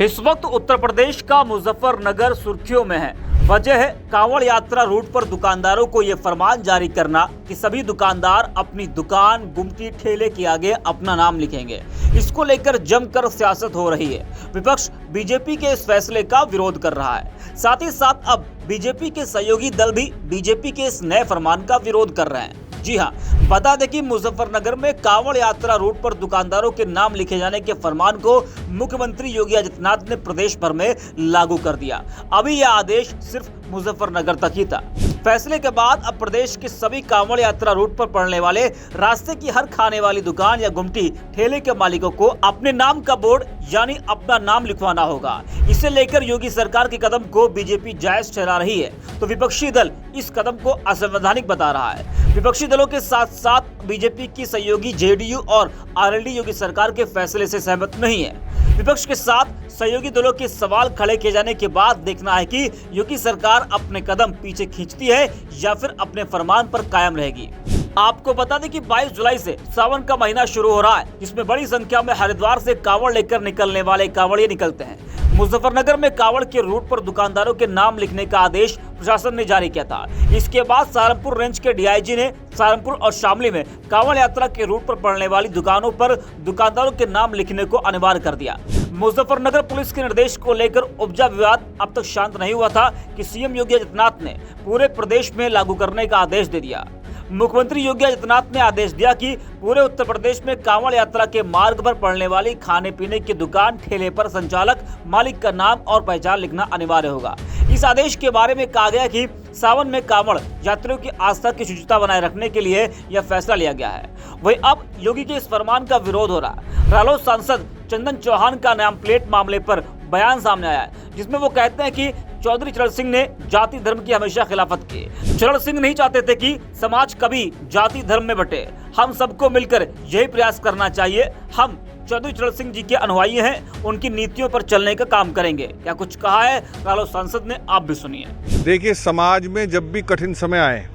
इस वक्त उत्तर प्रदेश का मुजफ्फरनगर सुर्खियों में है। वजह है कांवड़ यात्रा रूट पर दुकानदारों को ये फरमान जारी करना कि सभी दुकानदार अपनी दुकान, गुमटी, ठेले के आगे अपना नाम लिखेंगे। इसको लेकर जमकर सियासत हो रही है। विपक्ष बीजेपी के इस फैसले का विरोध कर रहा है। साथ ही साथ अब बीजेपी के सहयोगी दल भी बीजेपी के इस नए फरमान का विरोध कर रहे हैं। जी हां, बता दें कि मुजफ्फरनगर में कांवड़ यात्रा रूट पर दुकानदारों के नाम लिखे जाने के फरमान को मुख्यमंत्री योगी आदित्यनाथ ने प्रदेश भर में लागू कर दिया। अभी यह आदेश सिर्फ मुजफ्फरनगर तक ही था। फैसले के बाद अब प्रदेश के सभी कांवड़ यात्रा रूट पर पड़ने वाले रास्ते की हर खाने वाली दुकान या गुमटी, ठेले के मालिकों को अपने नाम का बोर्ड यानी अपना नाम लिखवाना होगा। इसे लेकर योगी सरकार के कदम को बीजेपी जायज ठहरा रही है, तो विपक्षी दल इस कदम को असंवैधानिक बता रहा है। विपक्षी दलों के साथ साथ बीजेपी की सहयोगी जेडीयू और आरएलडी योगी सरकार के फैसले से सहमत नहीं है। विपक्ष के साथ सहयोगी दलों के सवाल खड़े किए जाने के बाद देखना है कि योगी सरकार अपने कदम पीछे खींचती है या फिर अपने फरमान पर कायम रहेगी। आपको बता दें कि 22 जुलाई से सावन का महीना शुरू हो रहा है, जिसमें बड़ी संख्या में हरिद्वार से कांवड़ लेकर निकलने वाले कांवड़िए निकलते हैं। मुजफ्फरनगर में कांवड़ के रूट पर दुकानदारों के नाम लिखने का आदेश प्रशासन ने जारी किया था। इसके बाद सहारनपुर रेंज के डीआईजी ने सहारनपुर और शामली में कांवड़ यात्रा के रूट पर पड़ने वाली दुकानों पर दुकानदारों के नाम लिखने को अनिवार्य कर दिया। मुजफ्फरनगर पुलिस के निर्देश को लेकर उपजा विवाद अब तक शांत नहीं हुआ था कि सीएम योगी आदित्यनाथ ने पूरे प्रदेश में लागू करने का आदेश दे दिया। मुख्यमंत्री योगी आदित्यनाथ ने आदेश दिया कि पूरे उत्तर प्रदेश में कांवड़ यात्रा के मार्ग पर पड़ने वाली खाने पीने की दुकान, ठेले पर संचालक, मालिक का नाम और पहचान लिखना अनिवार्य होगा। इस आदेश के बारे में कहा गया कि सावन में कांवड़ यात्रियों की आस्था की शुचिता बनाए रखने के लिए यह फैसला लिया गया है। वहीं अब योगी के इस फरमान का विरोध हो रहा है। रालोद सांसद चंदन चौहान का नाम प्लेट मामले पर बयान सामने आया है, जिसमें वो कहते हैं कि चौधरी चरण सिंह ने जाति धर्म की हमेशा खिलाफत की। चरण सिंह नहीं चाहते थे कि समाज कभी जाति धर्म में बटे। हम सबको मिलकर यही प्रयास करना चाहिए। हम चौधरी चरण सिंह जी के अनुयायी हैं, उनकी नीतियों पर चलने का काम करेंगे। क्या कुछ कहा है रालोद सांसद ने, आप भी सुनिए। देखिए, समाज में जब भी कठिन समय आए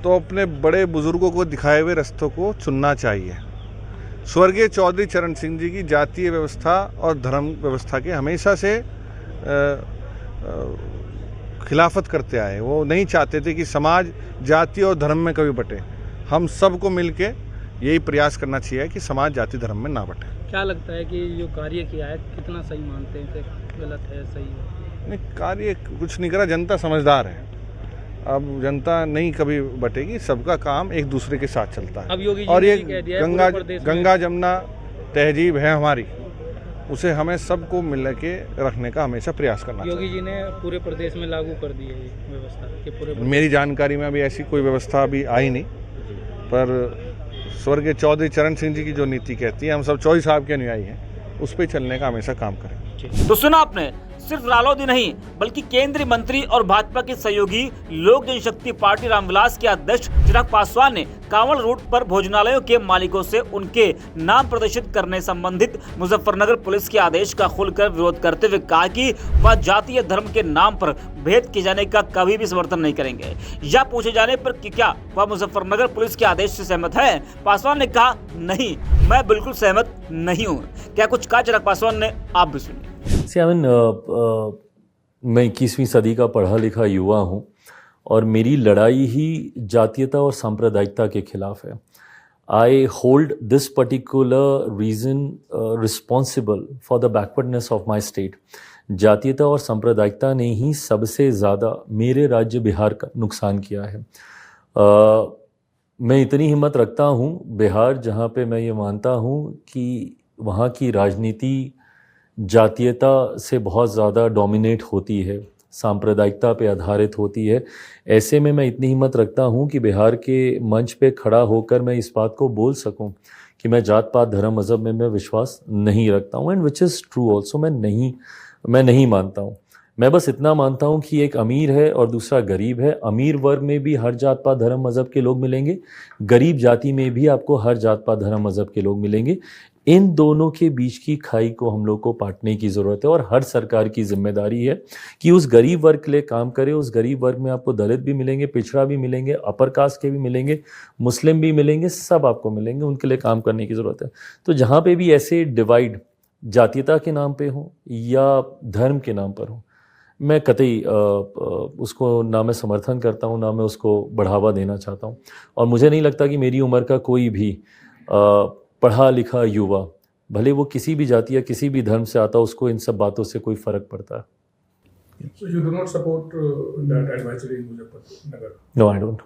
तो अपने बड़े बुजुर्गों को दिखाए हुए रास्तों को चुनना चाहिए। स्वर्गीय चौधरी चरण सिंह जी की जातीय व्यवस्था और धर्म व्यवस्था के हमेशा से खिलाफत करते आए। वो नहीं चाहते थे कि समाज जाति और धर्म में कभी बटे। हम सबको मिलके यही प्रयास करना चाहिए कि समाज जाति धर्म में ना बटे। क्या लगता है कि जो कार्य किया है कितना सही मानते हैं, गलत है, सही है? नहीं, कार्य कुछ नहीं करा। जनता समझदार है। अब जनता नहीं कभी बटेगी, सबका काम एक दूसरे के साथ चलता है। अब योगी जी और ये कह दिया है गंगा जमुना तहजीब है हमारी, उसे हमें सबको मिल के रखने का हमेशा प्रयास करना चाहिए। योगी जी ने पूरे प्रदेश में लागू कर दी है ये व्यवस्था कि पूरे मेरी जानकारी में अभी ऐसी कोई व्यवस्था अभी आई नहीं, पर स्वर्गीय चौधरी चरण सिंह जी की जो नीति कहती है, हम सब चौधरी साहब के अनुयायी हैं, उस पर चलने का हमेशा काम करें। तो सुना आपने, सिर्फ रालोद ही नहीं बल्कि केंद्रीय मंत्री और भाजपा के सहयोगी लोक जनशक्ति पार्टी रामविलास के अध्यक्ष चिराग पासवान ने कांवड़ रूट पर भोजनालयों के मालिकों से उनके नाम प्रदर्शित करने संबंधित मुजफ्फरनगर पुलिस के आदेश का खुलकर विरोध करते हुए कहा कि वह जाति या धर्म के नाम पर भेद किए जाने का कभी भी समर्थन नहीं करेंगे। या पूछे जाने पर कि क्या वह मुजफ्फरनगर पुलिस के आदेश से सहमत है, पासवान ने कहा नहीं, मैं बिल्कुल सहमत नहीं हूँ। क्या कुछ कहा चिराग पासवान ने, आप भी सुनिए। मैं 21वीं सदी का पढ़ा लिखा युवा हूँ और मेरी लड़ाई ही जातीयता और सांप्रदायिकता के खिलाफ है। I hold this particular reason responsible for the backwardness of my state. जातीयता और सांप्रदायिकता ने ही सबसे ज़्यादा मेरे राज्य बिहार का नुकसान किया है। मैं इतनी हिम्मत रखता हूँ, बिहार जहाँ पे मैं ये मानता हूँ कि वहाँ की राजनीति जातीयता से बहुत ज़्यादा डोमिनेट होती है, सांप्रदायिकता पे आधारित होती है। ऐसे में मैं इतनी हिम्मत रखता हूँ कि बिहार के मंच पे खड़ा होकर मैं इस बात को बोल सकूँ कि मैं जात पात धर्म मज़हब में मैं विश्वास नहीं रखता हूँ, and which is true also. मैं नहीं मानता हूँ। मैं बस इतना मानता हूँ कि एक अमीर है और दूसरा गरीब है। अमीर वर्ग में भी हर जात पात धर्म मज़हब के लोग मिलेंगे, गरीब जाति में भी आपको हर जात पात धर्म मज़हब के लोग मिलेंगे। इन दोनों के बीच की खाई को हम लोग को पाटने की ज़रूरत है और हर सरकार की जिम्मेदारी है कि उस गरीब वर्ग के लिए काम करे। उस गरीब वर्ग में आपको दलित भी मिलेंगे, पिछड़ा भी मिलेंगे, अपर कास्ट के भी मिलेंगे, मुस्लिम भी मिलेंगे, सब आपको मिलेंगे। उनके लिए काम करने की ज़रूरत है। तो जहाँ पे भी ऐसे डिवाइड जातीयता के नाम पे हो या धर्म के नाम पर हो, मैं कतई उसको ना मैं समर्थन करता हूँ, ना मैं उसको बढ़ावा देना चाहता हूँ। और मुझे नहीं लगता कि मेरी उम्र का कोई भी पढ़ा लिखा युवा, भले वो किसी भी जाति या किसी भी धर्म से आता, उसको इन सब बातों से कोई फ़र्क पड़ता है। So you do not support that advisory in Muzaffarnagar? No, I don't.